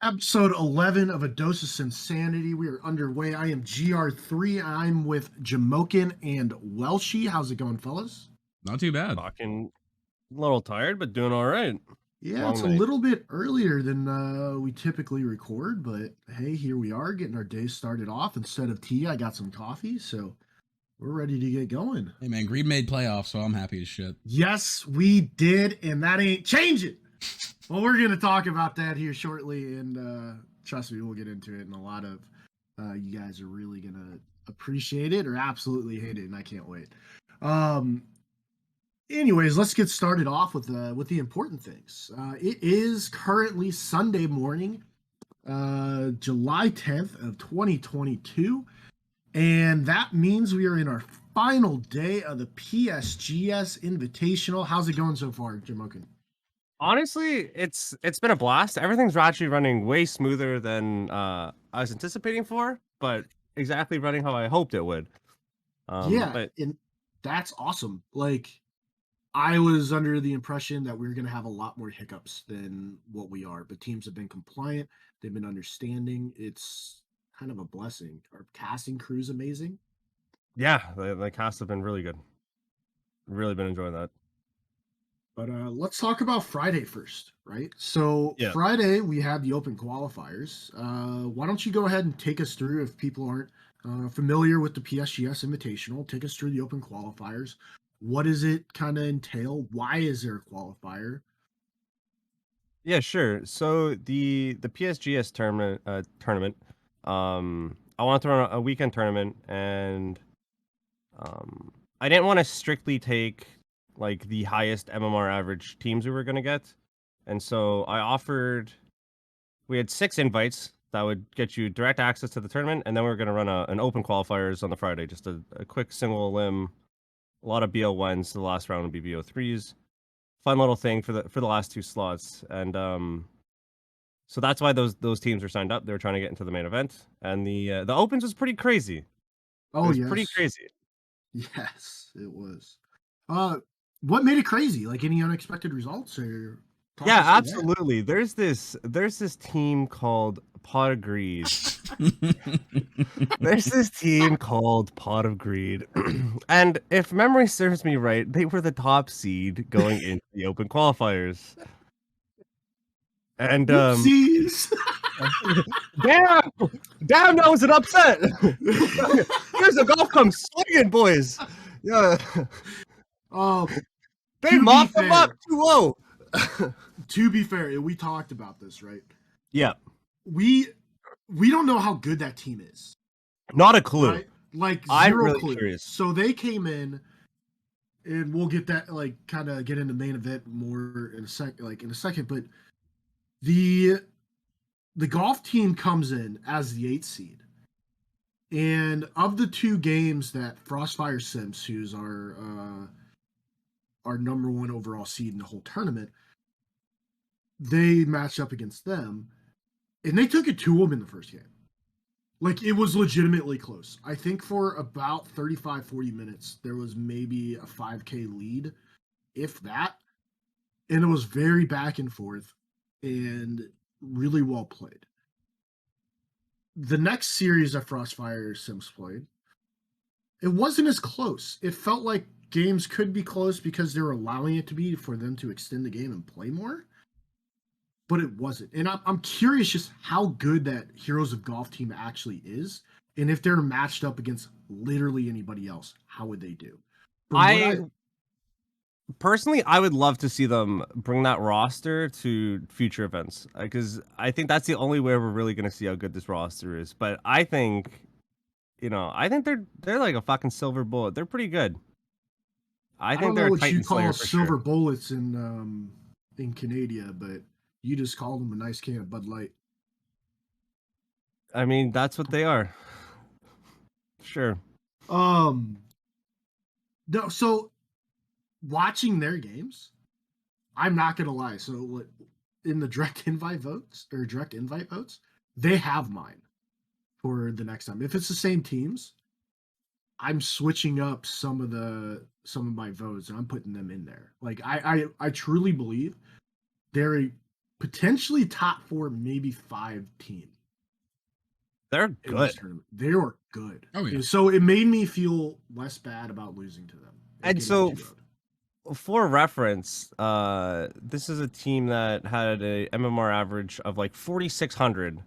Episode 11 of A Dose of Sinsanity. We are underway. I am GR3. I'm with Jamokin and Welshie. How's it going, fellas? Not too bad. Fucking a little tired, but doing all right. Yeah, it's Long a night. little bit earlier than we typically record, but hey, here we are getting our day started off. Instead of tea, I got some coffee, so we're ready to get going. Hey man, Green made playoffs, so I'm happy as shit. Yes, we did, and that ain't changing. Well, we're going to talk about that here shortly, and trust me, we'll get into it. And a lot of you guys are really going to appreciate it or absolutely hate it, and I can't wait. Anyways, let's get started off with the important things. It is currently Sunday morning, July 10th of 2022, and that means we are in our final day of the PSGS Invitational. How's it going so far, Jamokin? Honestly, it's been a blast. Everything's actually running way smoother than I was anticipating for, but exactly running how I hoped it would. Yeah, But and that's awesome. Like, I was under the impression that we were going to have a lot more hiccups than what we are, but teams have been compliant. They've been understanding. It's kind of a blessing. Our casting crew's amazing. yeah, the cast have been really good. Really been enjoying that. But let's talk about Friday first, right? So Yeah. Friday we had the open qualifiers. Why don't you go ahead and take us through, if people aren't familiar with the PSGS Invitational, take us through the open qualifiers. What does it kind of entail? Why is there a qualifier? Yeah, sure. So the PSGS tournament, I wanted to run a weekend tournament, and I didn't want to strictly take like the highest MMR average teams we were gonna get, and so I offered. We had 6 invites that would get you direct access to the tournament, and then we were gonna run an open qualifiers on the Friday, just a quick single limb, a lot of BO1s. The last round would be BO3s. Fun little thing for the last 2 slots, and so that's why those teams were signed up. They were trying to get into the main event, and the opens was pretty crazy. It Oh was pretty yes, crazy. yes, it was. What made it crazy? Like any unexpected results, or talk Yeah, us through that? absolutely. There's this team called Pot of Greed. There's this team called Pot of Greed, and if memory serves me right, they were the top seed going into the open qualifiers. And Oopsies. damn, damn, that was an upset. Here's a golf come swinging, boys. Yeah, Oh, they to be mopped them up fair, 2-0. to be fair, and we talked about this, right? Yeah, We don't know how good that team is, not a clue. right? Like I'm 0 really clue. curious. So they came in, and we'll get that, like, kind of get into main event more in a second. But the golf team comes in as the 8th seed, and of the 2 games that Frostfire Sims, who's our number 1 overall seed in the whole tournament, they matched up against them, and they took it to them in the first game. Like, it was legitimately close. I think for about 35, 40 minutes, there was maybe a 5K lead, if that. And it was very back and forth and really well played. The next series that Frostfire Sims played, it wasn't as close. It felt like games could be close because they were allowing it to be for them to extend the game and play more, but it wasn't. And I'm curious just how good that Heroes of Golf team actually is, and if they're matched up against literally anybody else, how would they do? Personally, I would love to see them bring that roster to future events, because I think that's the only way we're really going to see how good this roster is. But I think, I think they're like a fucking silver bullet. They're pretty good. I I think don't they're know a what you Titan call Slayer for silver sure. bullets in Canada, but you just called them a nice can of Bud Light. I mean, that's what they are. Sure. Um, no, so watching their games, I'm not gonna lie. So in the direct invite votes, they have mine for the next time. If it's the same teams, I'm switching up some of my votes and I'm putting them in there. Like I truly believe they're potentially top 4, maybe 5 team They're in good. this tournament. They were good. Oh, yeah. So it made me feel less bad about losing to them. And getting so 2-0'd. for reference, this is a team that had a MMR average of like 4,600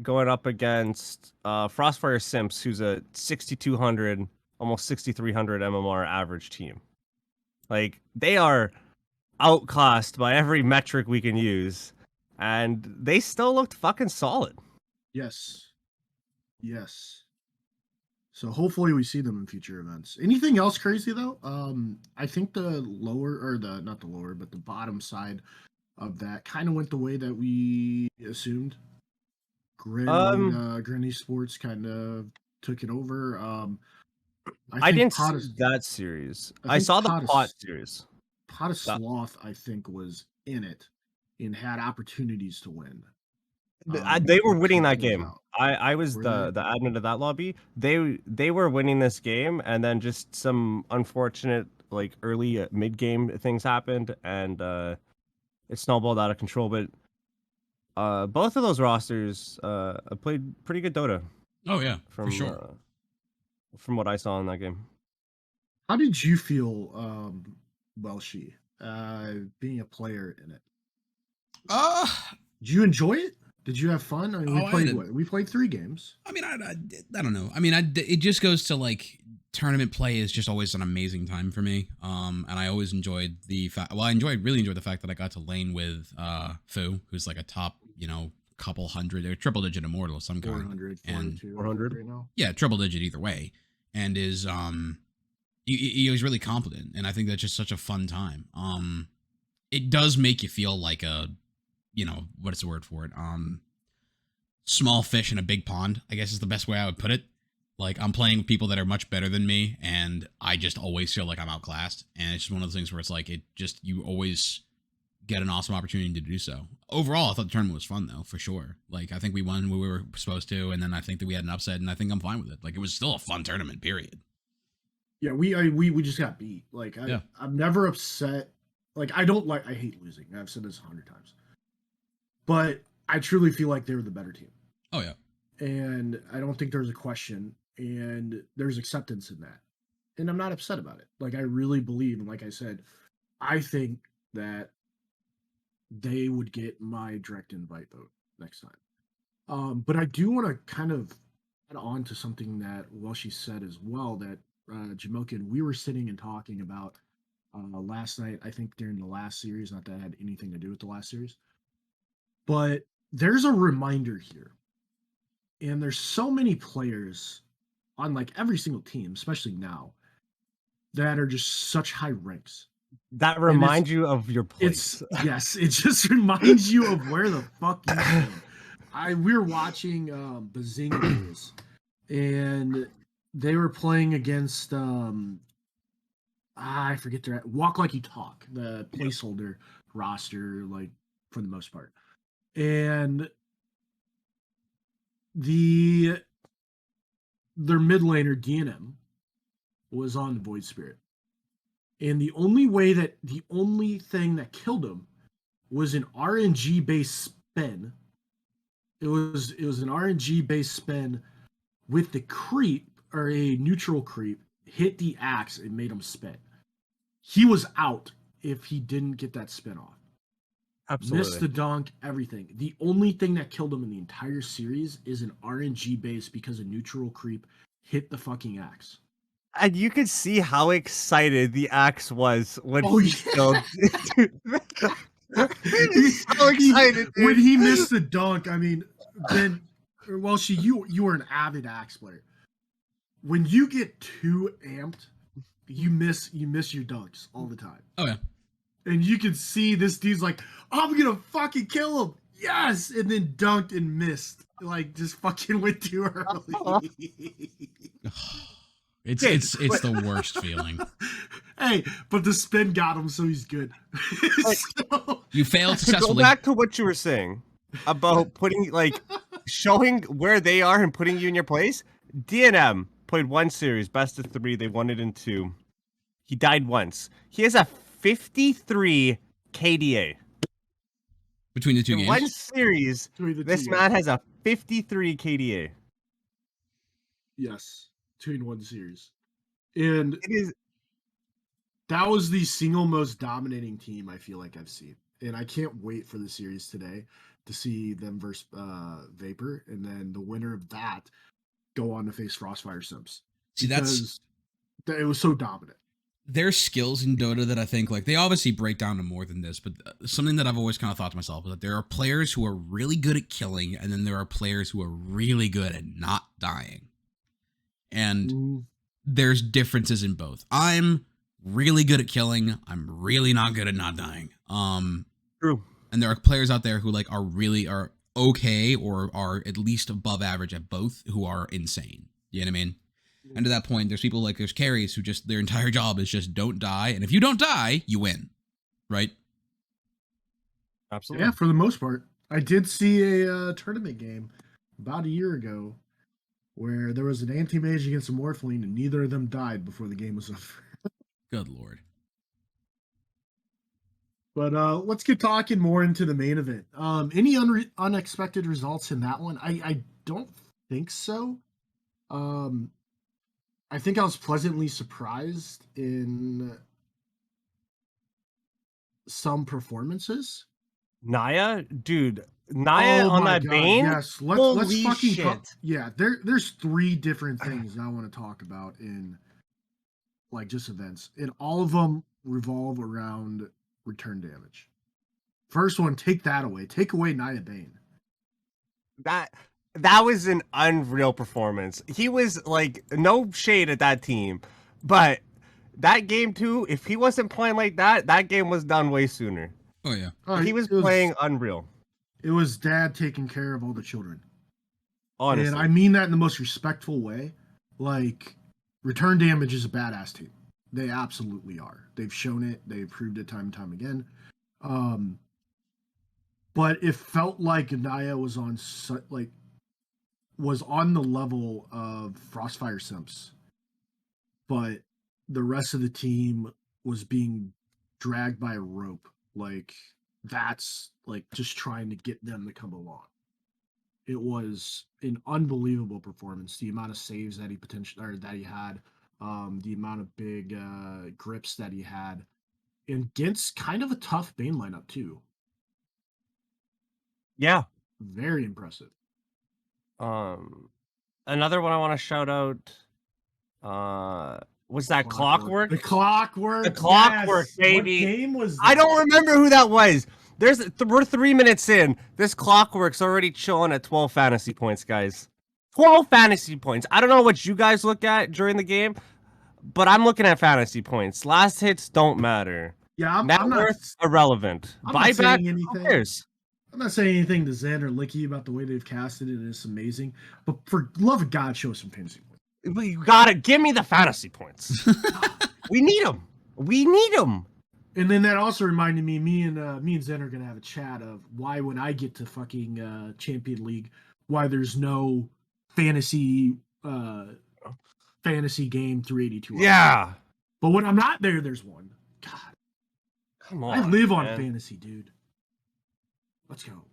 going up against Frostfire Simps, who's a 6,200, almost 6,300 MMR average team. Like, they are outclassed by every metric we can use, and they still looked fucking solid. Yes. So hopefully we see them in future events. Anything else crazy though? I think the lower or the not the lower, but the bottom side of that kind of went the way that we assumed. Granny Sports kind of took it over. I think didn't Pot see of, that series. I I think saw the Pot of, pot series. Pot of That- Sloth, I think, was in it and had opportunities to win. They were but winning couldn't that close game. out. I was Were the admin of that lobby. They were winning this game, and then just some unfortunate like early mid game things happened, and it snowballed out of control. But both of those rosters played pretty good Dota Oh yeah, from for sure. from what I saw in that game. How did you feel, Welshie, being a player in it? Uh, Did you enjoy it? Did you have fun? I mean, we Oh, I played did. what? We played 3 games. I mean, I don't know. I mean, it just goes to like tournament play is just always an amazing time for me. And I always enjoyed the fact. Well, really enjoyed the fact that I got to lane with Fu, who's like a top, couple hundred or triple digit immortal of some kind. 400, And 402, 400 right now. yeah, triple digit either way, and is he was really competent, and I think that's just such a fun time. It does make you feel like a, what is the word for it? Small fish in a big pond, I guess is the best way I would put it. Like, I'm playing with people that are much better than me, and I just always feel like I'm outclassed. And it's just one of those things where it's like, you always get an awesome opportunity to do so. Overall, I thought the tournament was fun, though, for sure. Like, I think we won when we were supposed to, and then I think that we had an upset, and I think I'm fine with it. Like, it was still a fun tournament, period. Yeah, we just got beat. Like, I'm never upset. Like, I hate losing. I've said this 100 times. But I truly feel like they were the better team. Oh, yeah. And I don't think there's a question. And there's acceptance in that. And I'm not upset about it. Like, I really believe, and like I said, I think that they would get my direct invite vote next time. But I do want to kind of add on to something that Welshie said as well, that Jamokin, we were sitting and talking about last night, I think during the last series, not that it had anything to do with the last series. But there's a reminder here. And there's so many players on like every single team, especially now, that are just such high ranks. That reminds you of your place. Yes, it just reminds you of where the fuck you stand. We were watching Bazinga days, and they were playing against I forget their Walk Like You Talk, the placeholder roster, like for the most part. And their mid laner DNM was on the Void Spirit. And the only thing that killed him was an RNG based spin. It was an RNG based spin with the creep, or a neutral creep, hit the axe and made him spin. He was out if he didn't get that spin off. Absolutely. Missed the dunk, everything. The only thing that killed him in the entire series is an RNG base because a neutral creep hit the fucking axe. And you could see how excited the axe was when he killed. He's so excited, dude. when he missed the dunk. I mean, then, you were an avid axe player. When you get too amped, you miss your dunks all the time. Oh, yeah. And you can see this dude's like, I'm gonna fucking kill him. Yes, and then dunked and missed. Like, just fucking went too early. It's the worst feeling. Hey, but the spin got him, so he's good. You failed To successfully. go back to what you were saying about putting, like, showing where they are and putting you in your place. DNM played one series, best of 3. They won it in 2. He died once. He has a 53 KDA. between the two In games. one series, Between the this two man games. has a 53 KDA. Yes, between one series, and It is that was the single most dominating team I feel like I've seen, and I can't wait for the series today to see them versus Vapor, and then the winner of that go on to face Frostfire Sims See, that's because it was so dominant. there's skills in Dota that I think like they obviously break down to more than this, but something that I've always kind of thought to myself is that there are players who are really good at killing, and then there are players who are really good at not dying. And there's differences in both. I'm really good at killing. I'm really not good at not dying. true. And there are players out there who like are okay or are at least above average at both who are insane. You know what I mean? And to that point, there's people like there's carries who just their entire job is just don't die, and if you don't die, you win, right? Absolutely. Yeah, for the most part. I did see a tournament game about a year ago where there was an anti-mage against a Morphling, and neither of them died before the game was over. Good lord. But let's get talking more into the main event. Any unexpected results in that one? I don't think so. I think I was pleasantly surprised in some performances. Naya, dude, Naya on that Bane. Yes, let's Holy fucking shit. talk. Yeah, there's three different things I want to talk about in like just events, and all of them revolve around return damage. First one, take that away. Take away Naya Bane. That was an unreal performance. He was like no shade at that team, but that game too, if he wasn't playing like that, that game was done way sooner. Oh yeah. He was playing unreal. It was dad taking care of all the children. Honestly. And I mean that in the most respectful way. Like, return damage is a badass team. They absolutely are. They've shown it. They've proved it time and time again. But it felt like Naya was on the level of Frostfire Simps, but the rest of the team was being dragged by a rope. Like, that's like just trying to get them to come along. It was an unbelievable performance. The amount of saves that he had, the amount of big grips that he had, and against kind of a tough Bane lineup too. Yeah. Very impressive. Another one I want to shout out was that Clockwork. The Clockwork. The Clockwork, yes. baby. What game was that? I don't remember who that was. We're 3 minutes in. This Clockwork's already chilling at 12 fantasy points, guys. 12 fantasy points. I don't know what you guys look at during the game, but I'm looking at fantasy points. Last hits don't matter. Yeah, Net I'm not worth irrelevant. I'm not Buyback, saying who anything. cares? I'm not saying anything to Zen or Licky about the way they've casted it. It's amazing. But for love of God, show some fantasy points. You gotta give me the fantasy points. We need them. We need them. And then that also reminded me, me and Zen are gonna have a chat of why when I get to fucking Champion League, why there's no fantasy game 382. Yeah. But when I'm not there, there's one. God, Come on. I live on man. fantasy, dude. Let's go.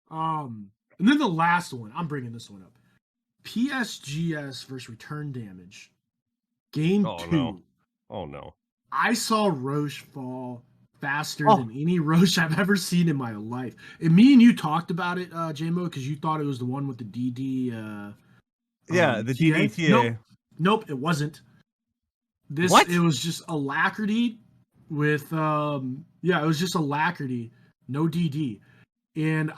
And then the last one, I'm bringing this one up. PSGS versus return damage. Game 2. No. Oh no. I saw Roche fall faster than any Roche I've ever seen in my life. And me and you talked about it, JMO, because you thought it was the one with the DD. Yeah, the TA. DDTA. Nope, it wasn't. What? It was just Alacrity with it was just Alacrity, no DD. And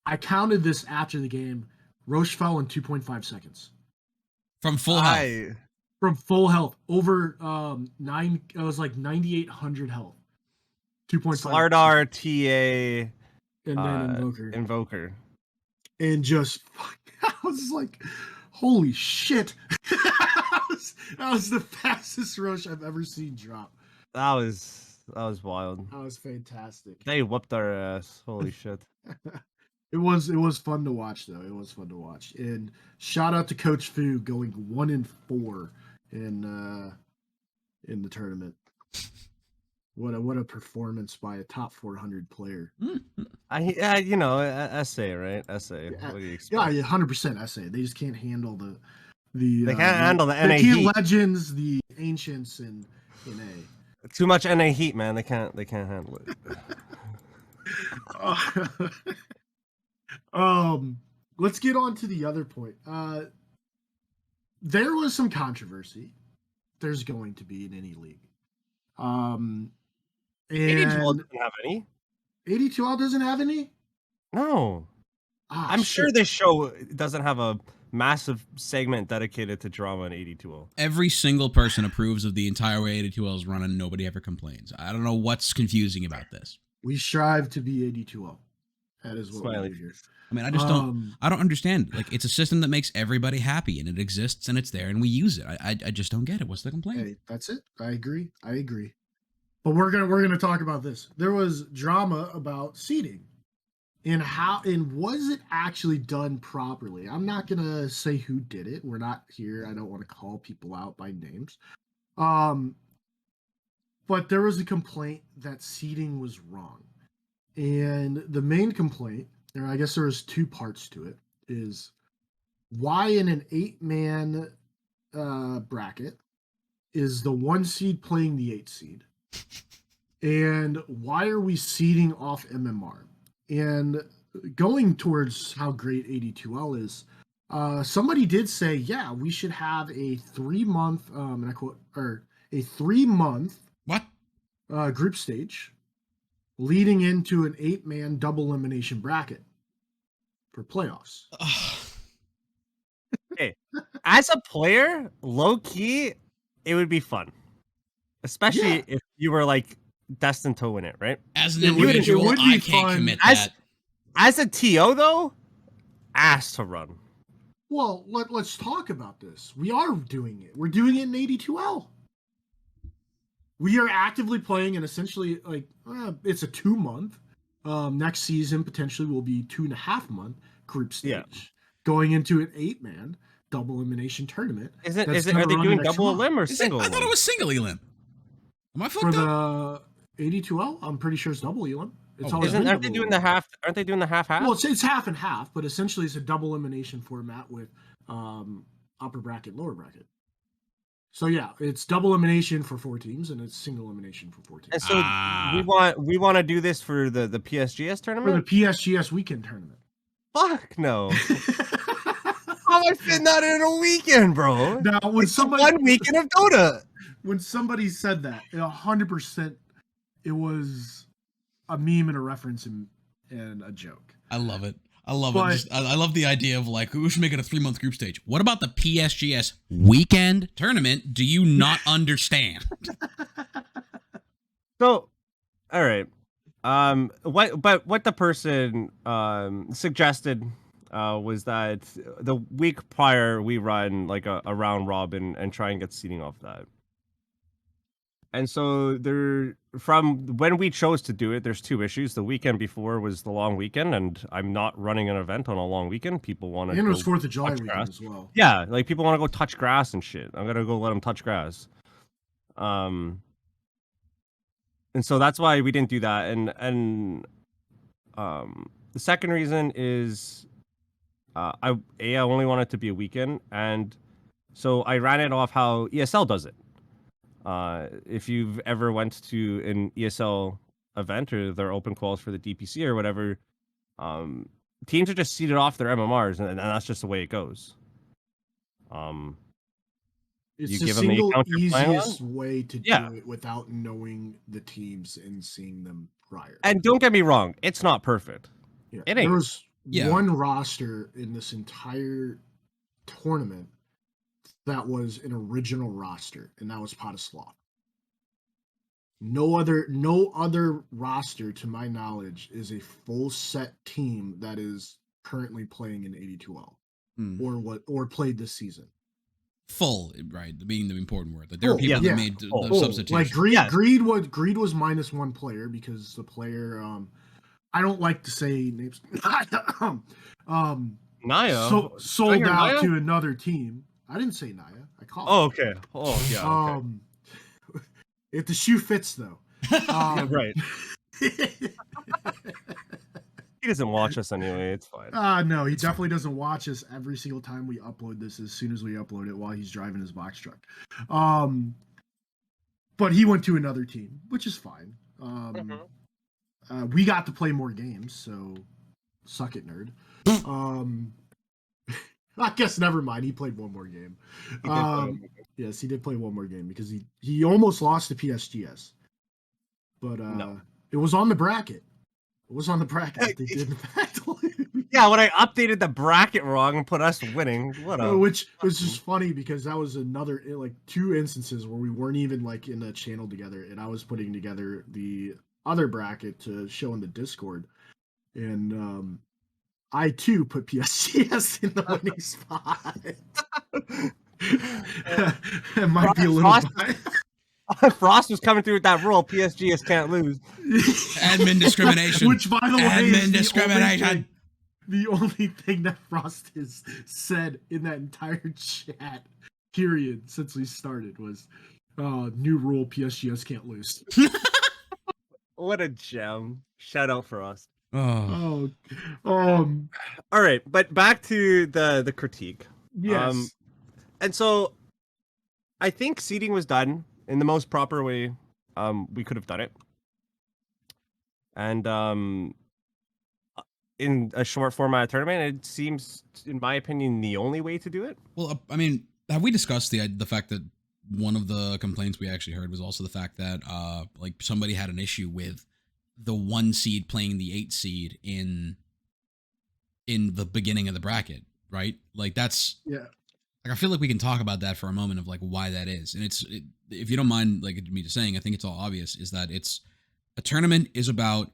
I counted this after the game. Roche fell in 2.5 seconds. From full health. From full health. Over it was like 9,800 health. 2.5. Slardar, TA, and then Invoker. And just I was just like, holy shit. that was the fastest Roche I've ever seen drop. That was wild. That was fantastic. They whooped our ass. Holy shit. It was fun to watch though. It was fun to watch. And shout out to Coach Fu going 1-4 in the tournament. What a performance by a top 400 player. essay, right? Essay. Yeah, What do you expect? 100% essay. They just can't handle the They can't handle the the NA key heat. legends, the ancients, and A. Too much NA heat, man. They can't handle it. Let's get on to the other point. There was some controversy. There's going to be in any league. And 82L doesn't have any. 82L doesn't have any? No. I'm sure this show doesn't have a massive segment dedicated to drama in 82L. Every single person approves of the entire way 82L is run, and nobody ever complains. I don't know what's confusing about this. We strive to be 82L. That is what Smiley we do here. I mean, I just don't understand. Like, it's a system that makes everybody happy, and it exists, and it's there, and we use it. I just don't get it. What's the complaint? Hey, that's it. I agree. But we're gonna talk about this. There was drama about seating. And was it actually done properly? I'm not gonna say who did it. We're not here. I don't want to call people out by names. But there was a complaint that seating was wrong. And the main complaint, or I guess there was two parts to it, is why in an 8-man bracket is the 1 seed playing the 8 seed? And why are we seeding off MMR? And going towards how great 82L is, somebody did say, yeah, we should have a 3-month, and I quote, or a 3-month what group stage leading into an 8-man double elimination bracket for playoffs. Hey, as a player, low key, it would be fun, especially if you were like destined to win it, right? As an individual, I can't commit that. As a TO, though, ass to run. Well, let's talk about this. We are doing it. We're doing it in 82L. We are actively playing, and essentially, it's a 2-month. Next season potentially will be 2.5-month group stage, going into an 8-man double elimination tournament. Are they doing double elim or single? I thought it was single elim. Am I fucked up? For the 82L, I'm pretty sure it's double elim. Aren't they doing the half? Aren't they doing the half? Well, it's half and half, but essentially it's a double elimination format with upper bracket, lower bracket. So yeah, it's double elimination for 4 teams, and it's single elimination for 4 teams. And so we want to do this for the PSGS tournament? For the PSGS weekend tournament. Fuck no. How am I fitting that in a weekend, bro? Now, when it's 1 weekend of Dota. When somebody said that, 100%, it was a meme and a reference and a joke. I love it. I love it. I love the idea of like, we should make it a 3-month group stage. What about the PSGS weekend tournament? Do you not understand? So, all right. What the person suggested was that the week prior we run like a round robin and try and get seeding off that. And so from when we chose to do it, there's 2 issues. The weekend before was the long weekend, and I'm not running an event on a long weekend. People want to. And it was 4th of July weekend as well. Yeah, like people want to go touch grass and shit. I'm gonna go let them touch grass. And so that's why we didn't do that. And the second reason is, I only want it to be a weekend, and so I ran it off how ESL does it. If you've ever went to an ESL event or their open calls for the DPC or whatever, teams are just seeded off their MMRs, and that's just the way it goes. It's the single easiest way to do it without knowing the teams and seeing them prior. And don't get me wrong, it's not perfect. Yeah. It ain't. There was one roster in this entire tournament that was an original roster, and that was Potislav. No other roster, to my knowledge, is a full set team that is currently playing in 82L or played this season. Full, right? Being the important word. Like there are people that made the substitution. Like Greed was minus 1 player because the player I don't like to say names. Naya sold out to another team. I didn't say Naya. I called. Oh, okay. Oh, yeah. Okay. If the shoe fits, though. Yeah, right. He He doesn't watch us anyway. It's fine. no, he It's definitely doesn't watch us every single time we upload this. As soon as we upload it, while he's driving his box truck. But he went to another team, which is fine. We got to play more games, so suck it, nerd. I guess never mind. He played one more game. He did play one. Yes, he did play one more game because he almost lost to PSGS, but No. it was on the bracket. It was on the bracket. That they did in fact lose. Yeah, when I updated the bracket wrong and put us winning, what a Which was just funny because that was another like 2 instances where we weren't even like in a channel together, and I was putting together the other bracket to show in the Discord, and I too put PSGS in the winning spot. It might be a little. Frost was coming through with that rule. PSGS can't lose. Admin discrimination. Which, by the way, Admin is discrimination. the only thing that Frost has said in that entire chat period since we started was new rule: PSGS can't lose. What a gem! Shout out for us. Oh. All right, but back to the critique. Yes. And so I think seeding was done in the most proper way we could have done it. And in a short format tournament, it seems, in my opinion, the only way to do it. Well, I mean, have we discussed the fact that one of the complaints we actually heard was also the fact that like somebody had an issue with the 1 seed playing the 8 seed in the beginning of the bracket, right? Like that's Yeah. Like I feel like we can talk about that for a moment of like why that is. And if you don't mind like me just saying, I think it's all obvious is that it's a tournament is about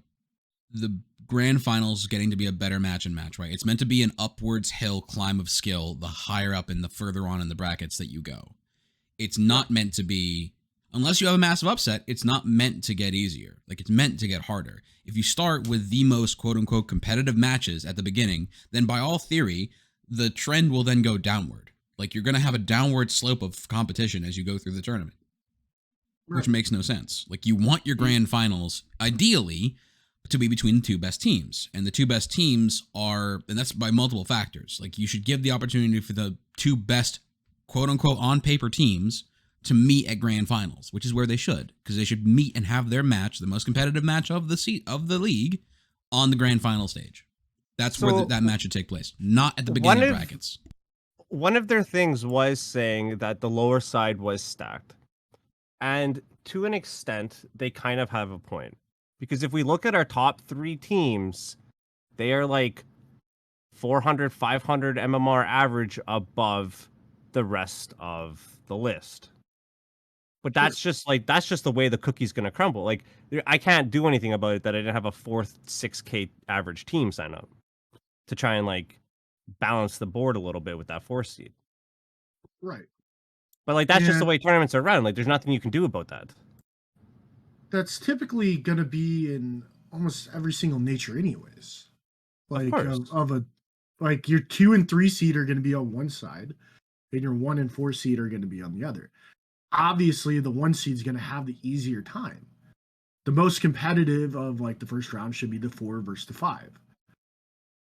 the grand finals getting to be a better match and match, right? It's meant to be an upwards hill climb of skill the higher up and the further on in the brackets that you go. It's not meant to be, unless you have a massive upset, it's not meant to get easier. Like it's meant to get harder. If you start with the most quote unquote competitive matches at the beginning, then by all theory, the trend will then go downward. Like you're going to have a downward slope of competition as you go through the tournament, which makes no sense. Like you want your grand finals, ideally, to be between the 2 best teams. And the 2 best teams are, and that's by multiple factors. Like you should give the opportunity for the 2 best, quote unquote, on paper teams to meet at grand finals, which is where they should, because they should meet and have their match, the most competitive match of the league, on the grand final stage. That's where that match should take place, not at the beginning of brackets. One of their things was saying that the lower side was stacked. And to an extent, they kind of have a point. Because if we look at our top 3 teams, they are like 400, 500 MMR average above the rest of the list. But that's just the way the cookie's going to crumble. Like I can't do anything about it that I didn't have a 4th 6K average team sign up to try and like balance the board a little bit with that 4 seed. Right. But like that's just the way tournaments are run. Like there's nothing you can do about that. That's typically going to be in almost every single nature anyways. Like like your 2 and 3 seed are going to be on one side and your 1 and 4 seed are going to be on the other. Obviously the 1 seed is going to have the easier time. The most competitive of like the first round should be the 4 versus the 5.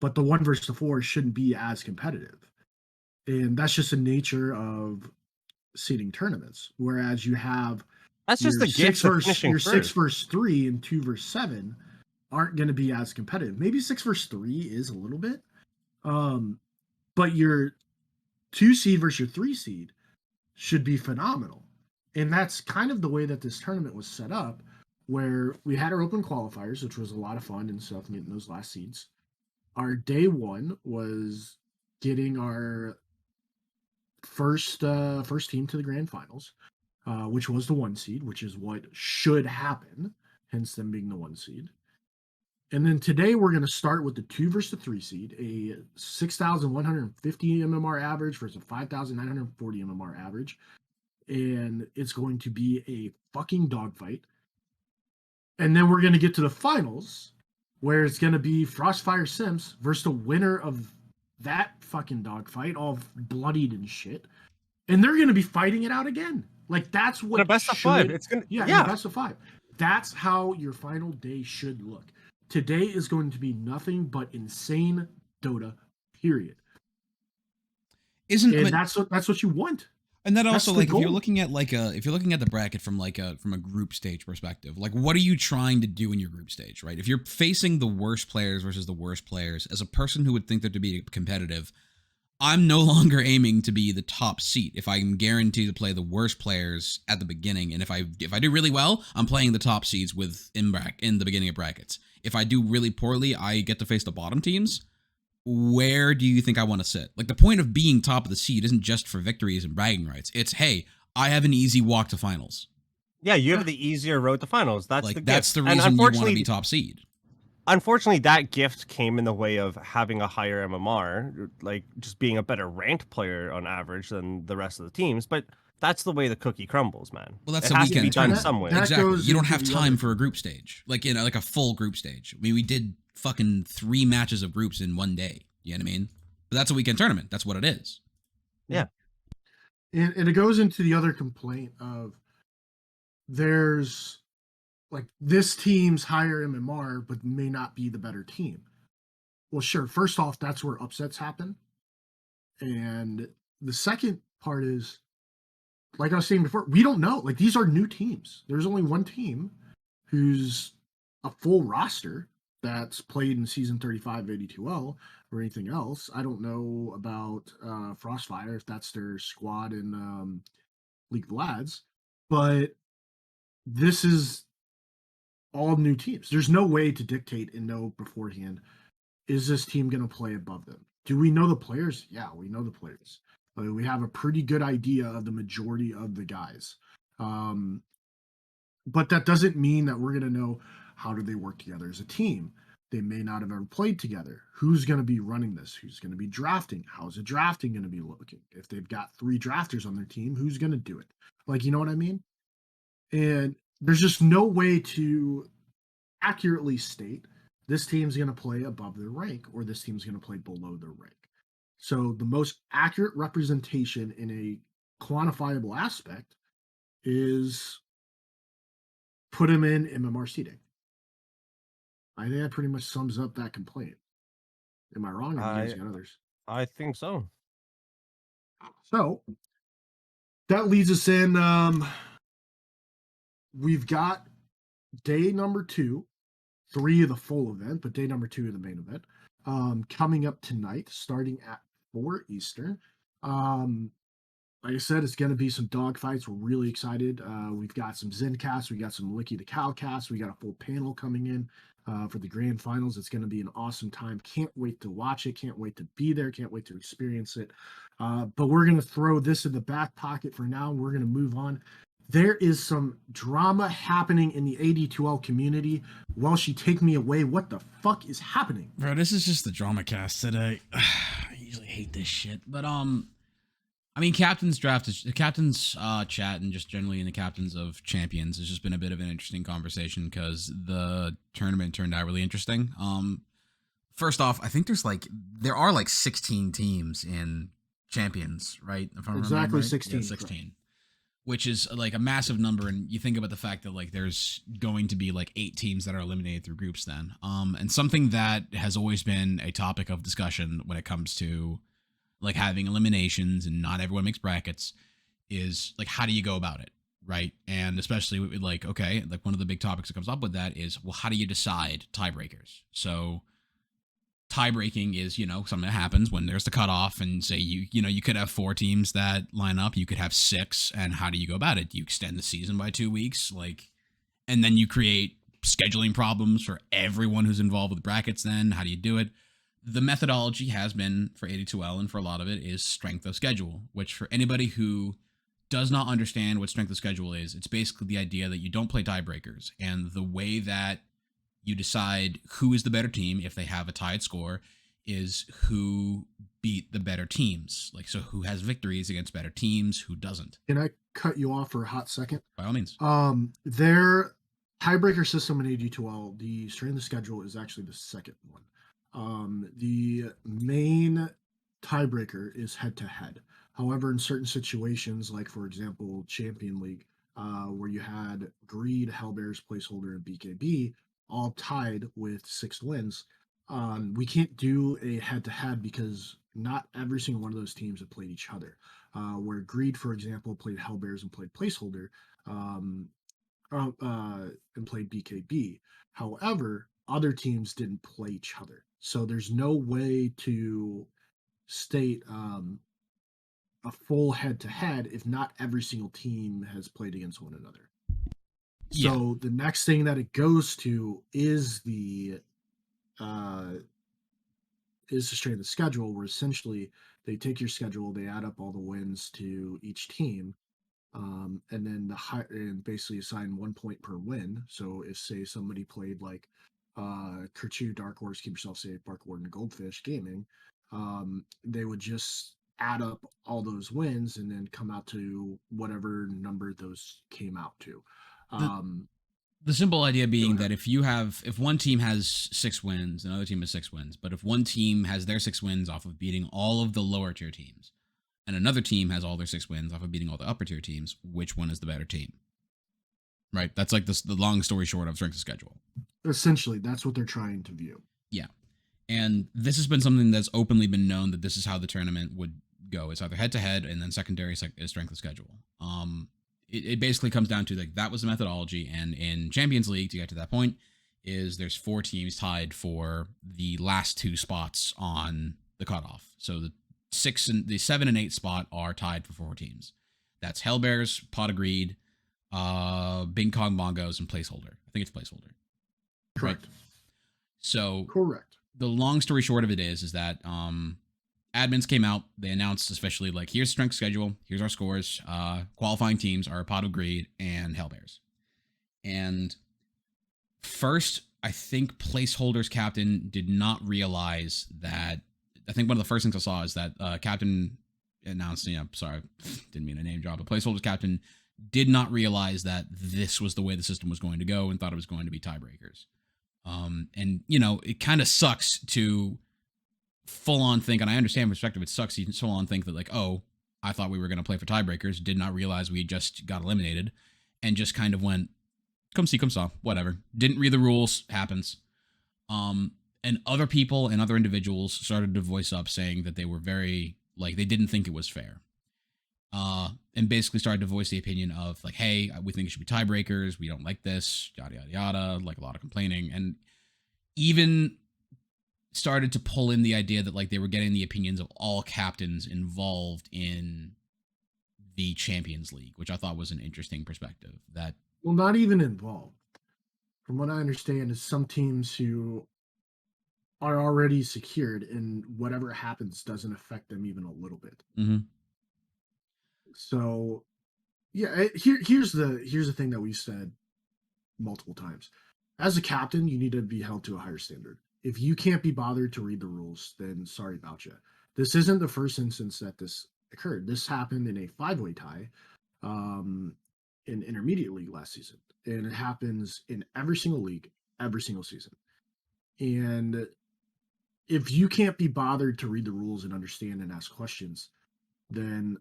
But the 1 versus the 4 shouldn't be as competitive. And that's just the nature of seeding tournaments. Whereas you have that's just the gift of finishing your 6 first. versus 3 and 2 versus 7 aren't going to be as competitive. Maybe 6 versus 3 is a little bit. But your 2 seed versus your 3 seed should be phenomenal. And that's kind of the way that this tournament was set up, where we had our open qualifiers, which was a lot of fun and stuff, getting those last seeds. Our day 1 was getting our first team to the grand finals, which was the 1 seed, which is what should happen, hence them being the 1 seed. And then today we're going to start with the 2 versus the 3 seed, a 6,150 MMR average versus a 5,940 MMR average. And it's going to be a fucking dogfight. And then we're going to get to the finals, where it's going to be Frostfire Sims versus the winner of that fucking dogfight, all bloodied and shit. And they're going to be fighting it out again. Like, that's what the best of 5. It's gonna the best of 5. That's how your final day should look. Today is going to be nothing but insane Dota, period. Isn't And but that's what you want. and that That's also, the like, if you're goal. looking at if you're looking at the bracket from from a group stage perspective, like, what are you trying to do in your group stage, right? If you're facing the worst players versus the worst players, as a person who would think that to be competitive, I'm no longer aiming to be the top seat if I can guarantee to play the worst players at the beginning. And if I do really well, I'm playing the top seeds in the beginning of brackets. If I do really poorly, I get to face the bottom teams. Where do you think I want to sit? Like, the point of being top of the seed isn't just for victories and bragging rights. It's, hey, I have an easy walk to finals. Yeah, you Yeah. have the easier road to finals. That's the Like, gift. that's the And reason you want to be top seed. unfortunately, that gift came in the way of having a higher MMR, like just being a better ranked player on average than the rest of the teams. But that's the way the cookie crumbles, man. Well, that's It a has to be weekend done tournament. some way. That Exactly. goes You don't into have the time other for a group stage, like, like a full group stage. I mean, we did fucking 3 matches of groups in one day. You know what I mean? But that's a weekend tournament. That's what it is. Yeah. And it goes into the other complaint of there's like this team's higher MMR, but may not be the better team. Well, sure. First off, that's where upsets happen. And the second part is, like I was saying before, we don't know. Like, these are new teams. There's only one team who's a full roster that's played in season 35 of AD2L or anything else. I don't know about Frostfire, if that's their squad in League of Lads, but this is all new teams. There's no way to dictate and know beforehand, is this team going to play above them? Do we know the players? Yeah, we know the players. We have a pretty good idea of the majority of the guys. Um, but that doesn't mean that we're going to know how do they work together as a team. They may not have ever played together. Who's going to be running this? Who's going to be drafting? How's the drafting going to be looking? If they've got 3 drafters on their team, who's going to do it? Like, you know what I mean? And there's just no way to accurately state this team's going to play above their rank or this team's going to play below their rank. So the most accurate representation in a quantifiable aspect is put him in MMR seeding. I think that pretty much sums up that complaint. Am I wrong? Or do you guys got others? I think so. So that leads us in. We've got day number 2, 3 of the full event, but day number 2 of the main event coming up tonight, starting at 4 Eastern. Like I said, it's going to be some dogfights. We're really excited. We've got some Zencast. We got some Licky the Cowcast. We got a full panel coming in for the grand finals. It's going to be an awesome time. Can't wait to watch it. Can't wait to be there. Can't wait to experience it. But we're going to throw this in the back pocket for now. We're going to move on. There is some drama happening in the AD2L community. Welshie, take me away. What the fuck is happening? Bro, this is just the drama cast today. I usually hate this shit. But I mean, captain's chat, and just generally in the captains of champions has just been a bit of an interesting conversation because the tournament turned out really interesting. First off, I think there are like 16 teams in champions, right? If I remember Exactly right? 16. Yeah, 16. Which is like a massive number, and you think about the fact that like there's going to be like 8 teams that are eliminated through groups then. And something that has always been a topic of discussion when it comes to like having eliminations and not everyone makes brackets is like, how do you go about it, right? And especially with like, okay, like one of the big topics that comes up with that is, well, how do you decide tiebreakers? So tie breaking is, something that happens when there's the cutoff, and say you could have 4 teams that line up, you could have 6, and how do you go about it? Do you extend the season by 2 weeks, and then you create scheduling problems for everyone who's involved with brackets? Then how do you do it? The methodology has been for AD2L, and for a lot of it is strength of schedule, which for anybody who does not understand what strength of schedule is, it's basically the idea that you don't play tiebreakers, and the way that you decide who is the better team if they have a tied score is who beat the better teams. Like, so who has victories against better teams, who doesn't. Can I cut you off for a hot second? By all means. Their tiebreaker system in AD2L, the strength of schedule is actually the second one. The main tiebreaker is head to head. However, in certain situations, like for example, Champion League, where you had Greed, Hellbears, Placeholder, and BKB all tied with 6 wins. We can't do a head-to-head because not every single one of those teams have played each other. Where Greed, for example, played Hellbears and played Placeholder, um, and played BKB. However, other teams didn't play each other, so there's no way to state a full head-to-head if not every single team has played against one another. Yeah. So the next thing that it goes to is the uh, strength of the schedule, where essentially they take your schedule, they add up all the wins to each team, and then and basically assign 1 point per win. So if say somebody played like Kerchu, Dark Horse, Keep Yourself Safe, Bark Warden, Goldfish Gaming, they would just add up all those wins and then come out to whatever number those came out to. The Um, the simple idea Go being ahead. that if one team has 6 wins, another team has 6 wins, but if one team has their 6 wins off of beating all of the lower tier teams, and another team has all their 6 wins off of beating all the upper tier teams, which one is the better team? Right? That's like the long story short of strength of schedule. Essentially, that's what they're trying to view. Yeah. And this has been something that's openly been known that this is how the tournament would go. It's either head to head and then secondary is strength of schedule. It basically comes down to like that was the methodology. And in Champions League, to get to that point, is there's 4 teams tied for the last 2 spots on the cutoff. So the 7 and 8 spot are tied for 4 teams. That's Hellbears, Pot of Greed, Bing Kong Bongos, and Placeholder. I think it's Placeholder. Right. Correct. So Correct. the long story short of it is that admins came out, they announced especially like here's strength schedule, here's our scores, qualifying teams are Pot of Greed and Hellbears. And first, I think Placeholder's captain did not realize that. I think one of the first things I saw is that captain announced, sorry, didn't mean a name drop, but Placeholder's captain did not realize that this was the way the system was going to go and thought it was going to be tiebreakers. And it kind of sucks to full on think, and I understand perspective, it sucks to full on think that like, oh, I thought we were going to play for tiebreakers, did not realize we just got eliminated, and just kind of went, come see, come saw, whatever. Didn't read the rules, happens. And other people and other individuals started to voice up saying that they were very, like, they didn't think it was fair. And basically started to voice the opinion of like, hey, we think it should be tiebreakers. We don't like this, yada, yada, yada, like a lot of complaining. And even started to pull in the idea that like they were getting the opinions of all captains involved in the Champions League, which I thought was an interesting perspective. That Well, not even involved. From what I understand, is some teams who are already secured and whatever happens doesn't affect them even a little bit. Mhm. So, yeah, here's the thing that we said multiple times. As a captain, you need to be held to a higher standard. If you can't be bothered to read the rules, then sorry about you. This isn't the first instance that this occurred. This happened in a 5-way tie in intermediate league last season, and it happens in every single league, every single season. And if you can't be bothered to read the rules and understand and ask questions, then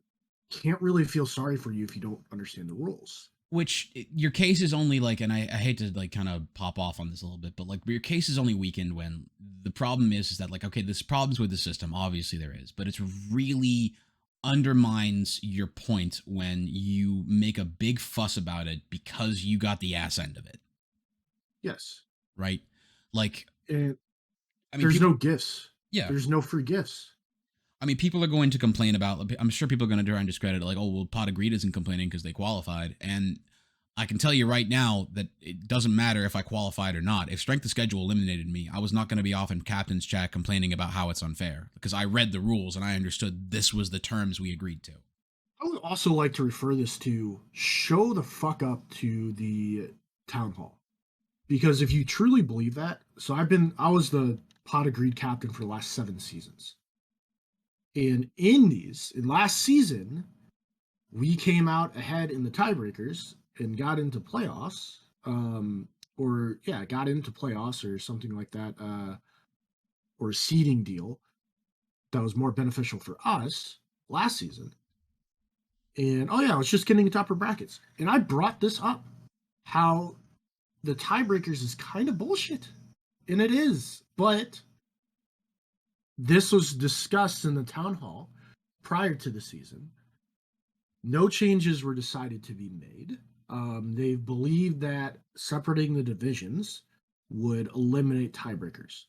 can't really feel sorry for you if you don't understand the rules. which your case is only like, and I hate to like kind of pop off on this a little bit, but like your case is only weakened when the problem is that like, okay, there's problems with the system, obviously there is, but it's really undermines your point when you make a big fuss about it because you got the ass end of it, Yes. right? Like, And I mean, there's people, no gifts. yeah, There's no free gifts. I mean, people are going to complain about. I'm sure people are going to try and discredit it, like, oh, well, Pot of Greed isn't complaining because they qualified, and I can tell you right now that it doesn't matter if I qualified or not. If strength of schedule eliminated me, I was not going to be off in captain's chat complaining about how it's unfair because I read the rules and I understood this was the terms we agreed to. I would also like to refer this to show the fuck up to the town hall. Because if you truly believe that, so I was the Pot of Greed captain for the last 7 seasons. And in last season, we came out ahead in the tiebreakers and got into playoffs. Got into playoffs or something like that, or a seeding deal that was more beneficial for us last season. And oh yeah, I was just getting to upper brackets. And I brought this up. How the tiebreakers is kind of bullshit. And it is. But this was discussed in the town hall prior to the season. No changes were decided to be made. They believed that separating the divisions would eliminate tiebreakers.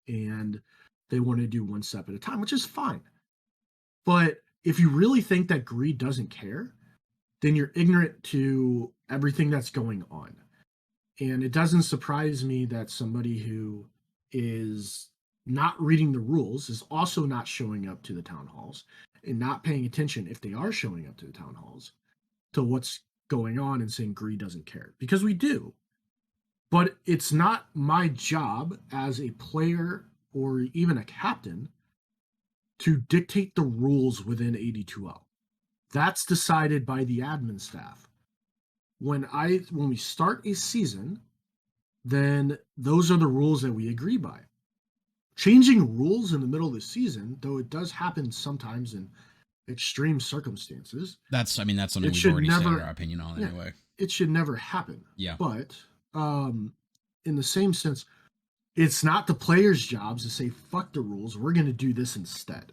And they wanted to do one step at a time, which is fine. But if you really think that greed doesn't care, then you're ignorant to everything that's going on. And it doesn't surprise me that somebody who is not reading the rules is also not showing up to the town halls and not paying attention, if they are showing up to the town halls, to what's going on and saying greed doesn't care. Because we do. But it's not my job as a player or even a captain to dictate the rules within 82L. That's decided by the admin staff. When we start a season, then those are the rules that we agree by. Changing rules in the middle of the season, though it does happen sometimes in extreme circumstances. That's something we've should already said never- our opinion on yeah. anyway. It should never happen. Yeah. But in the same sense, it's not the players' jobs to say, fuck the rules, we're going to do this instead.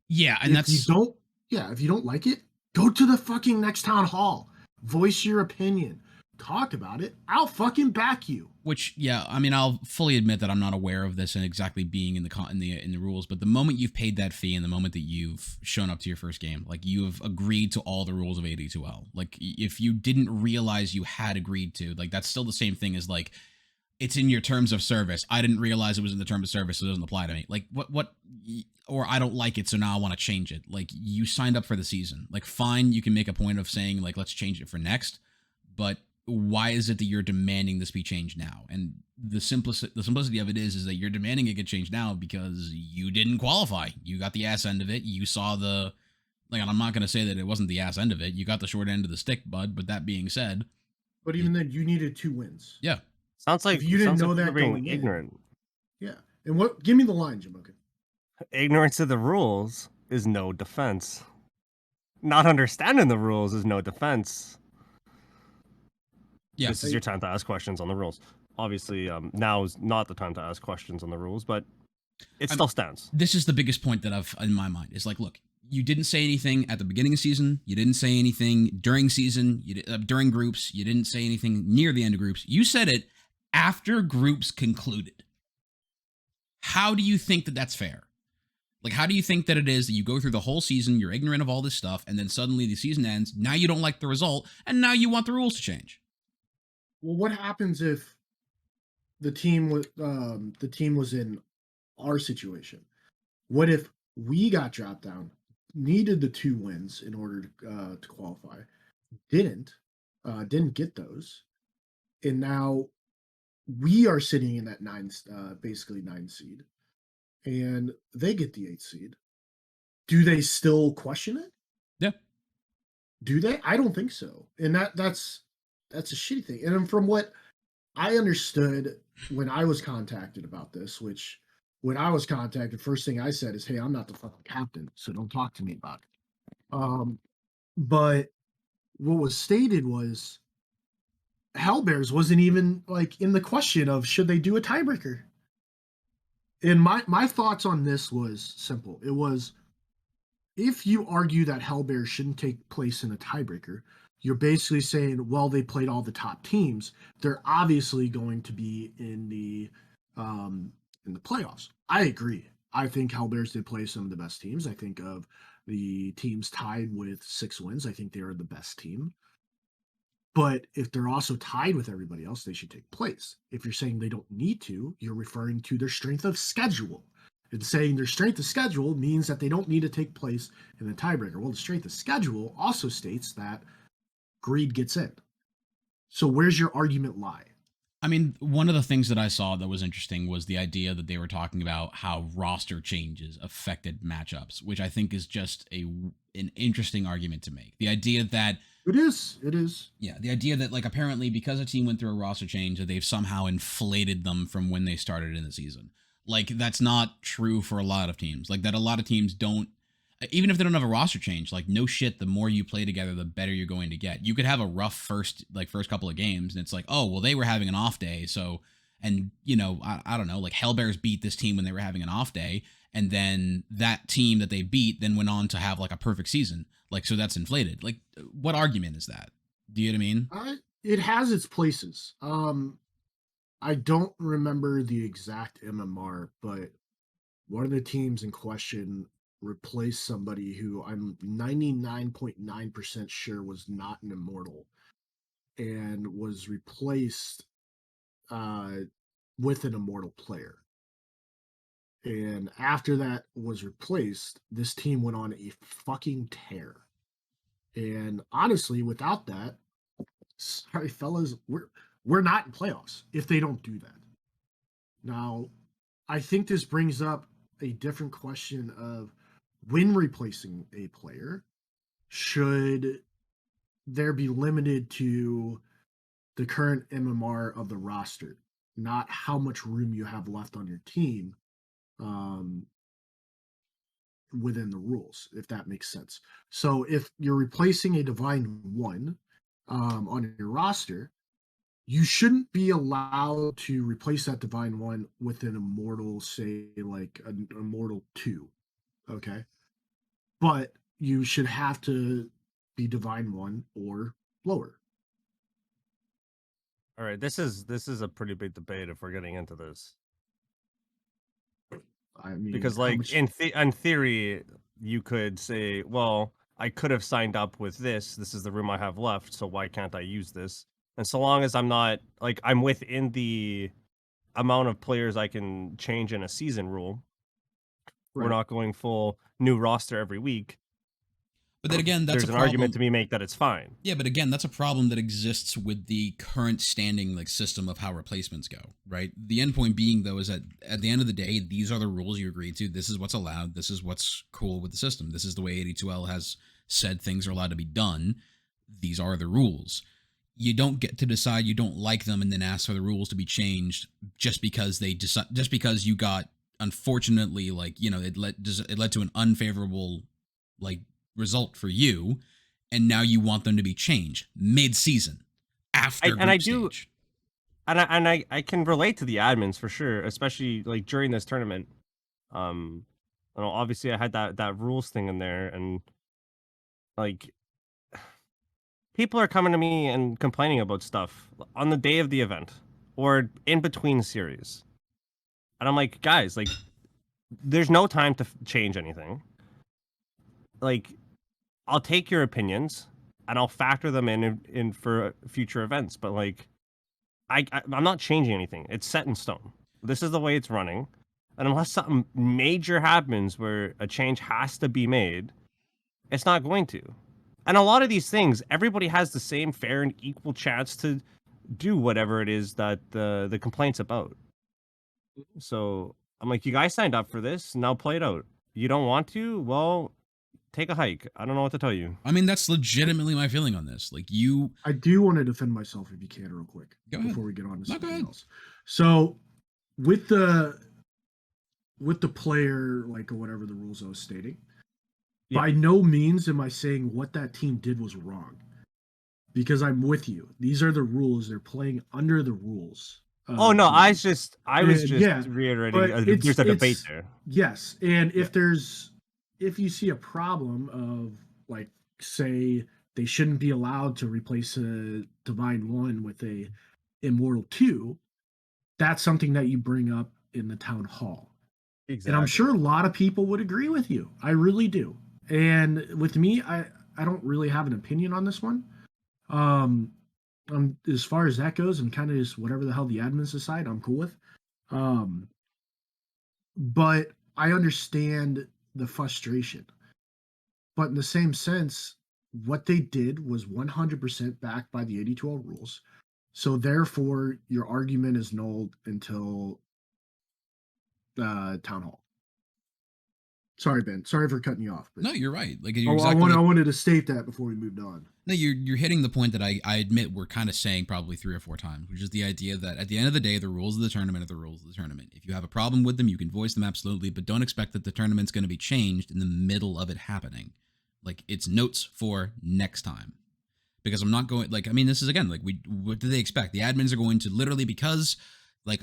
Yeah, and if you don't like it, go to the fucking next town hall. Voice your opinion. Talk about it. I'll fucking back you. Which, yeah, I mean, I'll fully admit that I'm not aware of this and exactly being in the rules. But the moment you've paid that fee and the moment that you've shown up to your first game, like you have agreed to all the rules of 82L. Like if you didn't realize you had agreed to, like that's still the same thing as like it's in your terms of service. I didn't realize it was in the terms of service, so it doesn't apply to me. Like what? Or I don't like it, so now I want to change it. Like you signed up for the season. Like fine, you can make a point of saying like let's change it for next, but why is it that you're demanding this be changed now? And the simplicity of it is that you're demanding it get changed now because you didn't qualify. You got the ass end of it. You saw the like, and I'm not going to say that it wasn't the ass end of it. You got the short end of the stick, bud. But that being said, but even then, you needed 2 wins. Yeah, sounds like if you didn't know like that you're being going ignorant. Yeah, and what? Give me the line, Jamoka. Ignorance of the rules is no defense. Not understanding the rules is no defense. yeah. This is your time to ask questions on the rules. Obviously, now is not the time to ask questions on the rules, but it still stands. This is the biggest point that I've in my mind is like, look, you didn't say anything at the beginning of season. You didn't say anything during season. During groups, you didn't say anything near the end of groups. You said it after groups concluded. How do you think that that's fair? Like, how do you think that it is that you go through the whole season, you're ignorant of all this stuff, and then suddenly the season ends, now you don't like the result, and now you want the rules to change? Well, what happens if the team was in our situation? What if we got dropped down, needed the 2 wins in order to qualify, didn't get those, and now we are sitting in that basically 9 seed, and they get the 8th seed? Do they still question it? Yeah. Do they? I don't think so. And that's a shitty thing. And from what I understood when I was contacted about this, which when I was contacted, first thing I said is, "Hey, I'm not the fucking captain, so don't talk to me about it." But what was stated was Hellbears wasn't even like in the question of should they do a tiebreaker. And my thoughts on this was simple. It was, if you argue that Hellbears shouldn't take place in a tiebreaker, you're basically saying, well, they played all the top teams. They're obviously going to be in the playoffs. I agree. I think Hellbears did play some of the best teams. I think of the teams tied with 6 wins. I think they are the best team. But if they're also tied with everybody else, they should take place. If you're saying they don't need to, you're referring to their strength of schedule. And saying their strength of schedule means that they don't need to take place in the tiebreaker. Well, the strength of schedule also states that greed gets in. So where's your argument lie? I mean, one of the things that I saw that was interesting was the idea that they were talking about how roster changes affected matchups, which I think is just an interesting argument to make. The idea that It is. Yeah, the idea that like apparently because a team went through a roster change, that they've somehow inflated them from when they started in the season. Like that's not true for a lot of teams. Like that a lot of teams don't. even if they don't have a roster change, like no shit, the more you play together, the better you're going to get. You could have a rough first couple of games, and it's like, oh well, they were having an off day, so and I don't know, like Hellbears beat this team when they were having an off day, and then that team that they beat then went on to have like a perfect season, like so that's inflated. Like, what argument is that? Do you know what I mean? It has its places. I don't remember the exact MMR, but one of the teams in question replaced somebody who I'm 99.9% sure was not an immortal and was replaced uh, with an immortal player. And after that was replaced, this team went on a fucking tear. And honestly, without that, sorry fellas, we're not in playoffs if they don't do that. Now, I think this brings up a different question of when replacing a player, should there be limited to the current MMR of the roster, not how much room you have left on your team um, within the rules, if that makes sense. So if you're replacing a Divine One on your roster, you shouldn't be allowed to replace that Divine One with an Immortal, say like an Immortal 2. Okay. But you should have to be Divine One or lower. All right, this is a pretty big debate if we're getting into this. I mean, Because like in theory, you could say, well, I could have signed up with this. This is the room I have left, so why can't I use this? And so long as I'm not like I'm within the amount of players I can change in a season rule, we're right. not going full new roster every week. But then again, that's There's a an problem. argument to be made that it's fine. Yeah, but again, that's a problem that exists with the current standing like system of how replacements go, right? The end point being though is that at the end of the day, these are the rules you agreed to. This is what's allowed. This is what's cool with the system. This is the way 82L has said things are allowed to be done. These are the rules. You don't get to decide you don't like them and then ask for the rules to be changed just because just because you got unfortunately it led to an unfavorable like result for you, and now you want them to be changed mid-season after group stage. I can relate to the admins for sure, especially like during this tournament. Obviously I had that rules thing in there, and like people are coming to me and complaining about stuff on the day of the event or in between series, and I'm like, guys, like, there's no time to change anything. Like, I'll take your opinions and I'll factor them in for future events, but like I'm not changing anything. It's set in stone. This is the way it's running. And unless something major happens where a change has to be made, it's not going to. And a lot of these things, everybody has the same fair and equal chance to do whatever it is that the complaint's about. So I'm like, you guys signed up for this, now play it out. You don't want to? Well, take a hike. I don't know what to tell you. I mean, that's legitimately my feeling on this. Like, I do want to defend myself if you can, real quick, Go ahead. before we get on to No, go something ahead. else. So with the player, like, or whatever the rules I was stating, Yeah. by no means am I saying what that team did was wrong, because I'm with you. These are the rules. They're playing under the rules. Oh no, I was just yeah, reiterating. but There's a debate there. Yes, and Yeah. if you see a problem of, like, say they shouldn't be allowed to replace a Divine One with a Immortal 2, that's something that you bring up in the town hall. Exactly. And I'm sure a lot of people would agree with you. I really do. And with me, I don't really have an opinion on this one. As far as that goes, and kind of just whatever the hell the admins decide, I'm cool with. But I understand the frustration. But in the same sense, what they did was 100% backed by the 82L rules. So therefore, your argument is null until town hall. Sorry, Ben. Sorry for cutting you off. But No, you're right. Like I, you're I, exactly. wanted, I wanted to state that before we moved on. No, you're hitting the point that I admit we're kind of saying probably 3 or 4 times, which is the idea that at the end of the day, the rules of the tournament are the rules of the tournament. If you have a problem with them, you can voice them absolutely, but don't expect that the tournament's going to be changed in the middle of it happening. Like it's notes for next time. Because I'm not going like I mean this is again like what do they expect? The admins are going to literally because like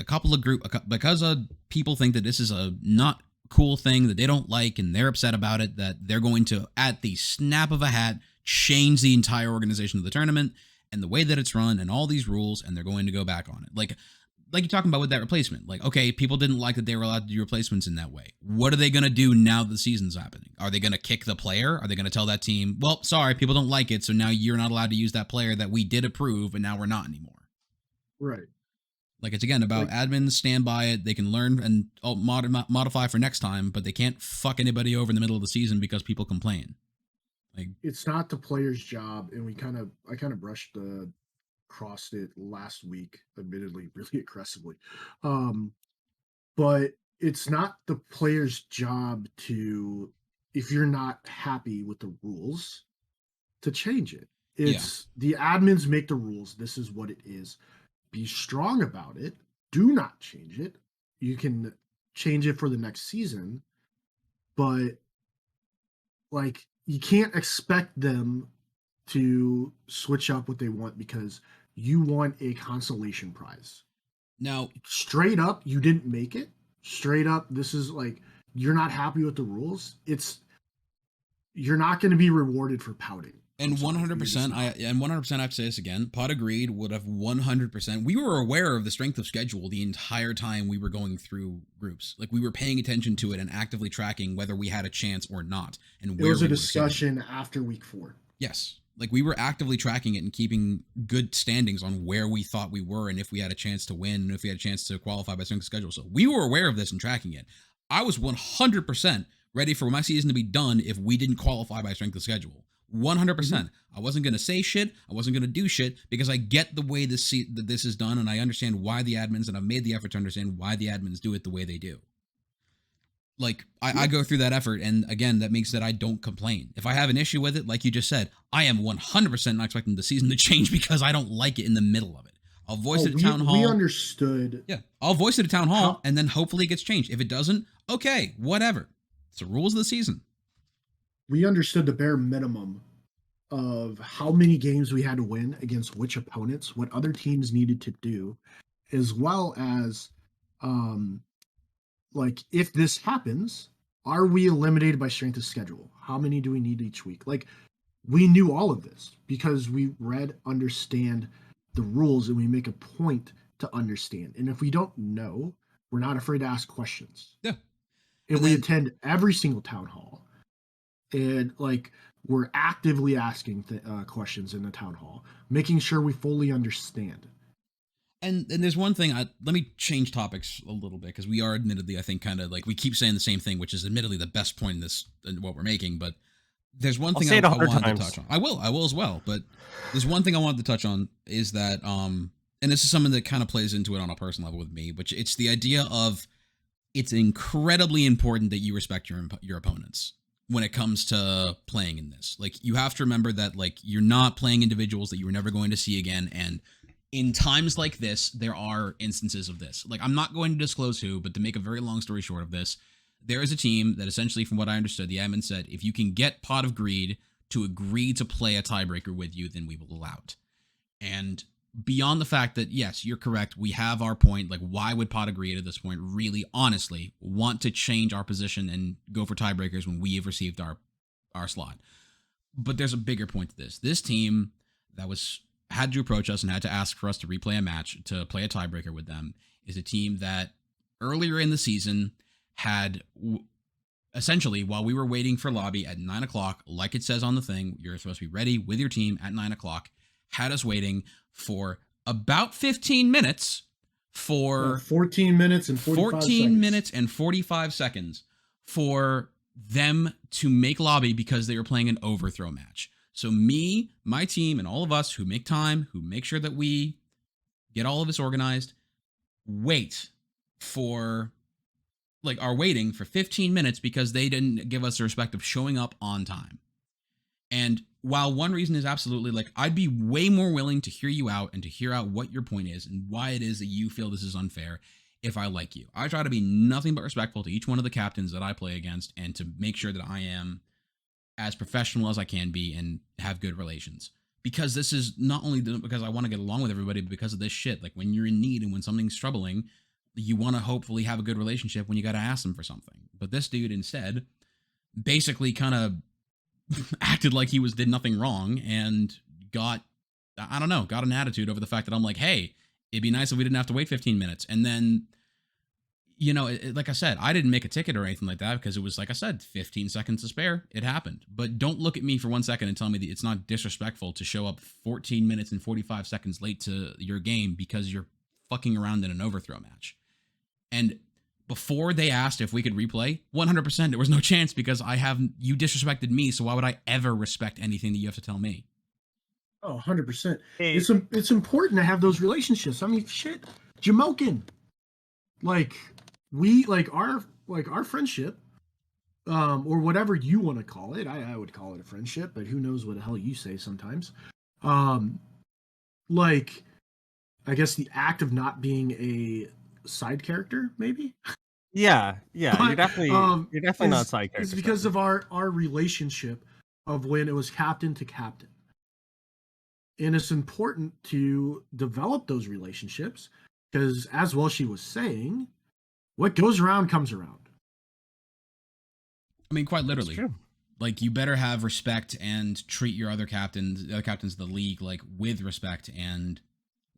because people think that this is a not cool thing that they don't like and they're upset about it, that they're going to at the snap of a hat change the entire organization of the tournament and the way that it's run and all these rules, and they're going to go back on it. Like you're talking about with that replacement. Like, okay, people didn't like that they were allowed to do replacements in that way. What are they going to do now that the season's happening? Are they going to kick the player? Are they going to tell that team, well, sorry, people don't like it, so now you're not allowed to use that player that we did approve, and now we're not anymore? Right. Like, it's, again, about admins stand by it. They can learn and modify for next time, but they can't fuck anybody over in the middle of the season because people complain. Like, it's not the player's job, and I kind of crossed it last week, admittedly, really aggressively. But it's not the player's job to, if you're not happy with the rules, to change it. It's the admins make the rules. This is what it is. Be strong about it. Do not change it. You can change it for the next season, but like you can't expect them to switch up what they want because you want a consolation prize. now, Straight up, you didn't make it. Straight up, this is like you're not happy with the rules. You're not going to be rewarded for pouting. and 100%, I have to say this again. Pod Agreed would have 100%. We were aware of the strength of schedule the entire time we were going through groups. Like we were paying attention to it and actively tracking whether we had a chance or not, and It was a discussion after week 4. Yes, like we were actively tracking it and keeping good standings on where we thought we were and if we had a chance to win and if we had a chance to qualify by strength of schedule. So we were aware of this and tracking it. I was 100% ready for my season to be done if we didn't qualify by strength of schedule. 100%. I wasn't going to say shit. I wasn't going to do shit because I get the way this is done, and I understand why the admins, and I've made the effort to understand why the admins do it the way they do. Like, I go through that effort, and again, that makes that I don't complain. If I have an issue with it, like you just said, I am 100% not expecting the season to change because I don't like it in the middle of it. I'll voice it at town hall. We understood. Yeah, I'll voice it at town hall, and then hopefully it gets changed. If it doesn't, okay, whatever. It's the rules of the season. We understood the bare minimum of how many games we had to win against which opponents, what other teams needed to do, as well as like if this happens, are we eliminated by strength of schedule? How many do we need each week? Like we knew all of this because we understand the rules, and we make a point to understand. And if we don't know, we're not afraid to ask questions. Yeah. And we attend every single town hall, and like we're actively asking questions in the town hall, making sure we fully understand. And there's one thing, let me change topics a little bit because we are admittedly, I think, kind of like we keep saying the same thing, which is admittedly the best point in this, in what we're making. But there's one thing I wanted to touch on. I will as well. But there's one thing I wanted to touch on is that, and this is something that kind of plays into it on a personal level with me, which it's the idea of it's incredibly important that you respect your opponents when it comes to playing in this. Like you have to remember that like you're not playing individuals that you were never going to see again, and in times like this, there are instances of this. Like, I'm not going to disclose who, but to make a very long story short of this, there is a team that essentially, from what I understood, the admin said, if you can get Pot of Greed to agree to play a tiebreaker with you, then we will allow it. And beyond the fact that, yes, you're correct, we have our point. Like, why would Pot of Greed at this point really, honestly, want to change our position and go for tiebreakers when we have received our slot? But there's a bigger point to this. This team that had to approach us and had to ask for us to replay a match to play a tiebreaker with them is a team that earlier in the season had essentially, while we were waiting for lobby at 9 o'clock, like it says on the thing, you're supposed to be ready with your team at 9 o'clock, had us waiting for about 15 minutes for 14 minutes and 45 seconds for them to make lobby because they were playing an overthrow match. So me, my team, and all of us who make time, who make sure that we get all of this organized, wait for like are waiting for 15 minutes because they didn't give us the respect of showing up on time. And while one reason is absolutely like, I'd be way more willing to hear you out and to hear out what your point is and why it is that you feel this is unfair if I like you. I try to be nothing but respectful to each one of the captains that I play against and to make sure that I am as professional as I can be and have good relations. Because this is not only because I want to get along with everybody, but because of this shit. Like when you're in need and when something's troubling, you want to hopefully have a good relationship when you got to ask them for something. But this dude instead basically kind of acted like he did nothing wrong and got an attitude over the fact that I'm like, hey, it'd be nice if we didn't have to wait 15 minutes. And then, like I said, I didn't make a ticket or anything like that because it was, like I said, 15 seconds to spare. It happened. But don't look at me for 1 second and tell me that it's not disrespectful to show up 14 minutes and 45 seconds late to your game because you're fucking around in an overthrow match. And before they asked if we could replay, 100%, there was no chance because you disrespected me, so why would I ever respect anything that you have to tell me? Oh, 100%. Hey. It's important to have those relationships. I mean, shit, Jamokin. Like our friendship, or whatever you want to call it. I would call it a friendship, but who knows what the hell you say sometimes. Like, I guess the act of not being a side character, maybe. Yeah, But, you're definitely not side character. It's because of our relationship of when it was captain to captain. And it's important to develop those relationships because, as Welshie was saying, what goes around comes around. I mean, quite literally. True. Like, you better have respect and treat your other captains, the other captains of the league, like, with respect and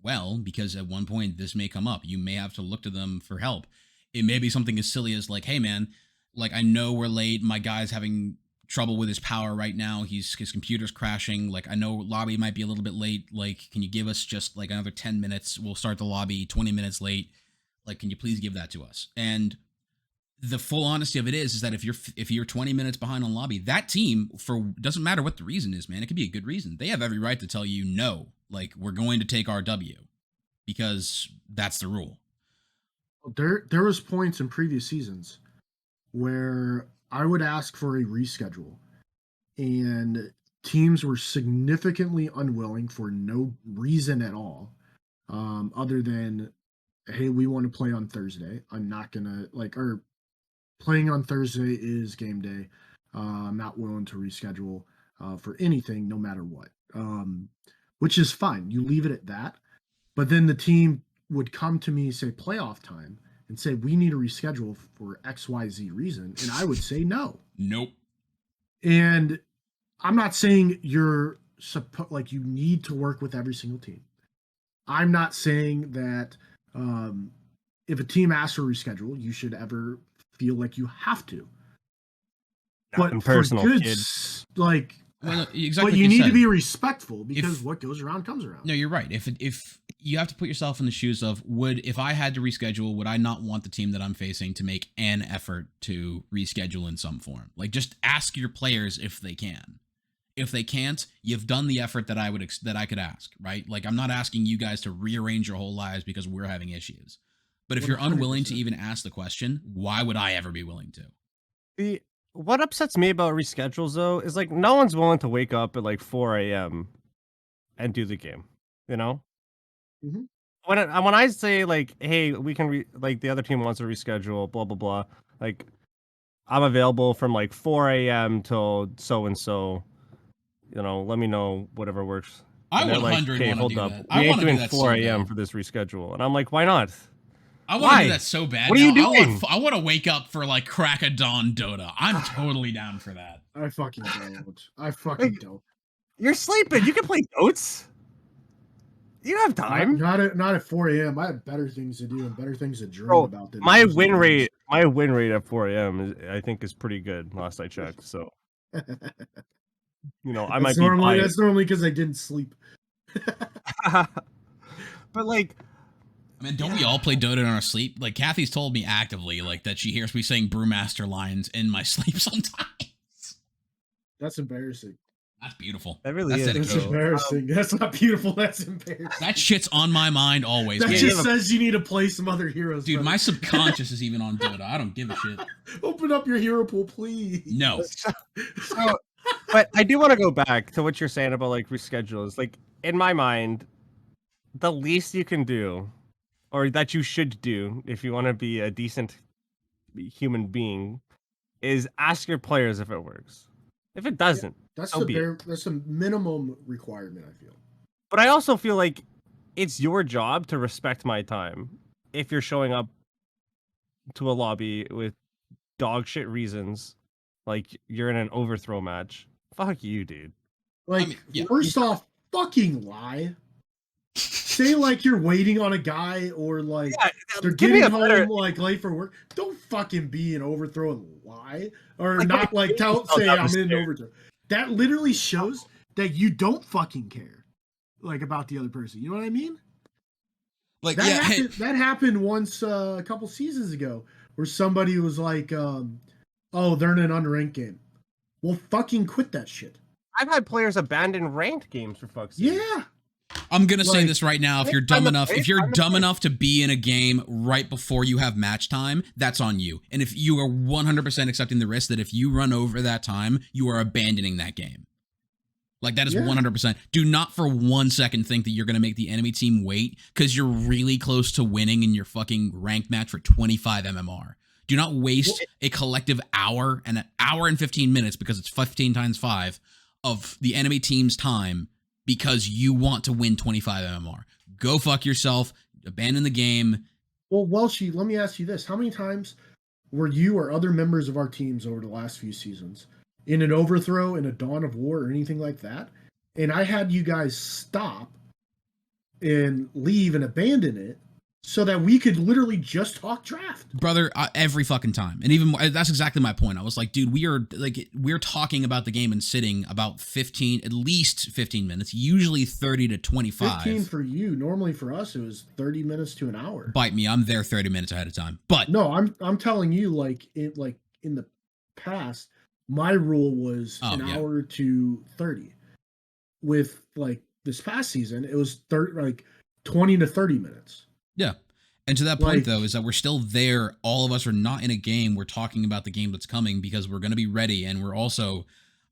well, because at one point this may come up. You may have to look to them for help. It may be something as silly as like, hey man, like I know we're late. My guy's having trouble with his power right now. His computer's crashing. Like I know lobby might be a little bit late. Like, can you give us just like another 10 minutes? We'll start the lobby 20 minutes late. Like, can you please give that to us? And the full honesty of it is that if you're 20 minutes behind on lobby, that team, doesn't matter what the reason is, man, it could be a good reason. They have every right to tell you no. Like, we're going to take our W because that's the rule. There was points in previous seasons where I would ask for a reschedule and teams were significantly unwilling for no reason at all, other than, hey, we want to play on Thursday. I'm not gonna or playing on Thursday is game day. I'm not willing to reschedule for anything, no matter what. Which is fine. You leave it at that. But then the team would come to me, say playoff time, and say, we need to reschedule for XYZ reason. And I would say no. Nope. And I'm not saying you need to work with every single team. I'm not saying that if a team asks for reschedule, you should ever feel like you have to. Nothing personal, kid. Well, exactly. But you need to be respectful because what goes around comes around. No, you're right. If you have to put yourself in the shoes of if I had to reschedule, would I not want the team that I'm facing to make an effort to reschedule in some form? Like, just ask your players if they can. If they can't, you've done the effort that I could ask, right? Like, I'm not asking you guys to rearrange your whole lives because we're having issues. But if 100%. You're unwilling to even ask the question, why would I ever be willing to? What upsets me about reschedules, though, is like no one's willing to wake up at like 4 a.m. and do the game. You know, mm-hmm. when I say like, hey, we can the other team wants to reschedule, blah blah blah. Like, I'm available from like 4 a.m. till so and so. You know, let me know whatever works. I 100 like, okay, hold up. That. We ain't doing 4 a.m. for this reschedule, and I'm like, why not? I want to do that so bad. What are you doing? I want to wake up for like crack of dawn Dota. I'm totally down for that. I fucking don't. You're sleeping. You can play Dotes. You have time. Not at 4 a.m. I have better things to do and better things to dream about. Than my win rate at 4 a.m. I think is pretty good. Last I checked, so I might be. That's normally because I didn't sleep. But like. I mean, don't we all play Dota in our sleep? Like, Kathy's told me actively, like, that she hears me saying Brewmaster lines in my sleep sometimes. That's embarrassing. That's beautiful. That really That's is. That's dedication. embarrassing. That's not beautiful. That's embarrassing. That shit's on my mind always, That man. just says you need to play some other heroes. Dude, brother. my subconscious is even on Dota. I don't give a shit. Open up your hero pool, please. No. So, but I do want to go back to what you're saying about like reschedules. Like in my mind, the least you can do, or that you should do, if you want to be a decent human being, is ask your players if it works. If it doesn't, That's so the be it. bare. That's a minimum requirement. I feel. But I also feel like it's your job to respect my time. If you're showing up to a lobby with dog shit reasons, like you're in an overthrow match, fuck you, dude. Like, I mean, yeah. first off, fucking lie. Say like you're waiting on a guy, or like they're give me getting a better- home like late for work. Don't fucking be an overthrow and lie, or Like, not like tell oh, say that I'm was in an fair. overthrow. That literally shows that you don't fucking care, like about the other person. You know what I mean? Like, That yeah, hey, happened. That happened once a couple seasons ago, where somebody was like, "Oh, they're in an unranked game." Well, fucking quit that shit. I've had players abandon ranked games for fuck's sake. Yeah. I'm gonna say Like, this right now. If you're I'm dumb the enough, face, if you're I'm the dumb face. enough to be in a game right before you have match time, that's on you. And if you are 100% accepting the risk that if you run over that time, you are abandoning that game. Like, that is Yeah. 100%. Do not for 1 second think that you're going to make the enemy team wait because you're really close to winning in your fucking ranked match for 25 MMR. Do not waste a collective hour and an hour and 15 minutes, because it's 15 times 5 of the enemy team's time because you want to win 25 MMR. Go fuck yourself. Abandon the game. Well, Welshie, let me ask you this: how many times were you or other members of our teams over the last few seasons in an overthrow, in a dawn of war, or anything like that? And I had you guys stop and leave and abandon it so that we could literally just talk draft. Brother, every fucking time. And even more, that's exactly my point. I was like, dude, we're talking about the game and sitting about at least 15 minutes, usually 30 to 25. 15 for you. Normally for us, it was 30 minutes to an hour. Bite me, I'm there 30 minutes ahead of time. But No, I'm telling you, like in the past, my rule was an hour to 30. With like this past season, it was 20 to 30 minutes. yeah. And to that point, Like- though, is that we're still there. All of us are not in a game. We're talking about the game that's coming because we're going to be ready. And we're also,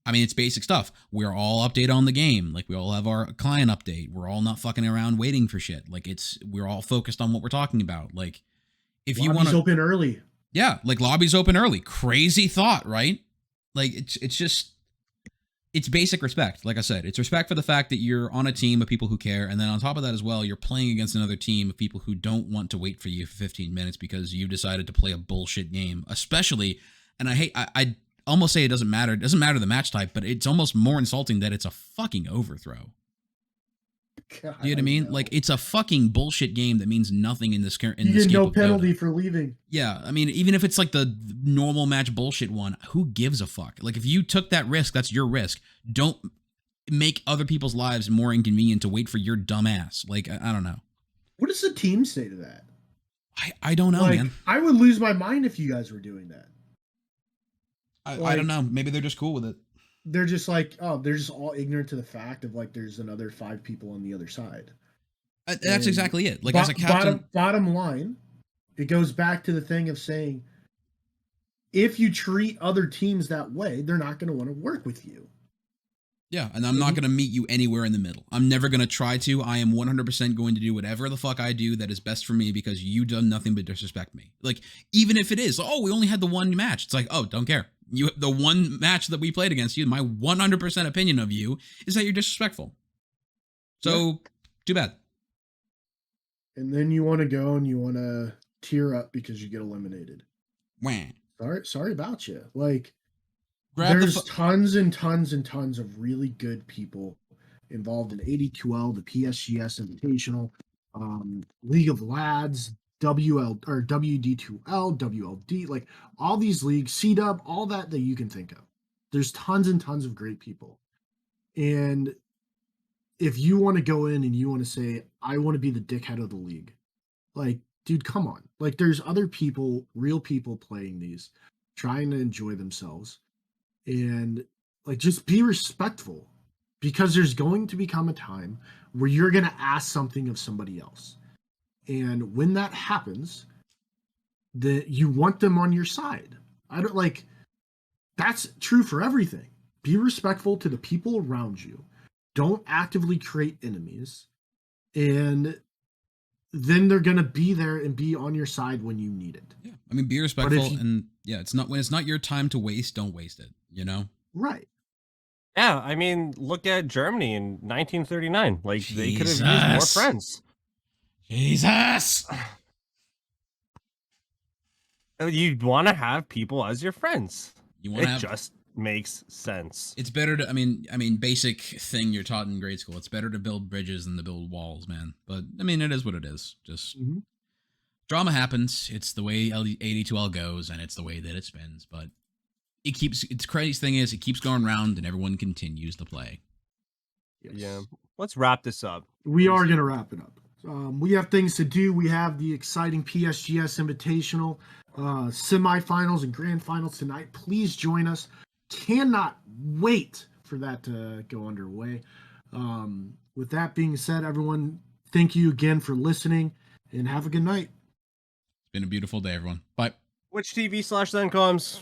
I mean, it's basic stuff. We're all updated on the game. Like, we all have our client update. We're all not fucking around waiting for shit. Like, we're all focused on what we're talking about. Like, if you want to open early. Yeah, like lobbies open early. Crazy thought, right? Like, it's just, it's basic respect. Like I said, it's respect for the fact that you're on a team of people who care, and then on top of that as well, you're playing against another team of people who don't want to wait for you for 15 minutes because you decided to play a bullshit game. Especially, and I almost say it doesn't matter. It doesn't matter the match type, but it's almost more insulting that it's a fucking overthrow. God, You know what I mean? know. Like, it's a fucking bullshit game that means nothing in this you this get game no of Dota. penalty for leaving. Yeah, I mean, even if it's like the normal match bullshit one, who gives a fuck? Like, if you took that risk, that's your risk. Don't make other people's lives more inconvenient to wait for your dumb ass. Like, I don't know. What does the team say to that? I don't know, like, man. I would lose my mind if you guys were doing that. I don't know. Maybe they're just cool with it. They're just like, oh, they're just all ignorant to the fact of like there's another 5 people on the other side. That's And exactly it. Like, as a captain, bottom line, it goes back to the thing of saying, if you treat other teams that way, they're not going to want to work with you. yeah, and I'm not going to meet you anywhere in the middle. I'm never going to try to. I am 100% going to do whatever the fuck I do that is best for me because you done nothing but disrespect me. Like, even if it is, oh, we only had the one match. It's like, oh, don't care. The one match that we played against you, my 100% opinion of you is that you're disrespectful. So, too bad. And then you want to go and you want to tear up because you get eliminated. Wah. Sorry about you. Like, Grab there's tons and tons and tons of really good people involved in 82L, the PSGS Invitational, League of Lads, WD2L, WLD, like all these leagues, CDub, all that you can think of. There's tons and tons of great people. And if you want to go in and you want to say, I want to be the dickhead of the league, like, dude, come on. Like, there's other people, real people playing these, trying to enjoy themselves. And like, just be respectful. because there's going to become a time where you're going to ask something of somebody else. And when that happens, that you want them on your side. I don't like that's true for everything. Be respectful to the people around you. Don't actively create enemies. And then they're going to be there and be on your side when you need it. Yeah. I mean, be respectful and yeah, it's not when it's not your time to waste, don't waste it, you know? Right. Yeah, I mean, look at Germany in 1939. Like, they could have used more Jesus. friends. Jesus. You'd want to have people as your friends. You want to It have just makes sense. It's better to I mean basic thing you're taught in grade school. It's better to build bridges than to build walls, man. But I mean it is what it is. Just drama happens. It's the way 82L goes and it's the way that it spins, but it's crazy thing is it keeps going round and everyone continues to play. Yes. Yeah. Let's wrap this up. We are going to wrap it up. We have things to do. We have the exciting PSGS Invitational semifinals and grand finals tonight. Please join us. Cannot wait for that to go underway. With that being said, everyone, thank you again for listening and have a good night. It's been a beautiful day, everyone. Bye. Twitch TV/ThenComs.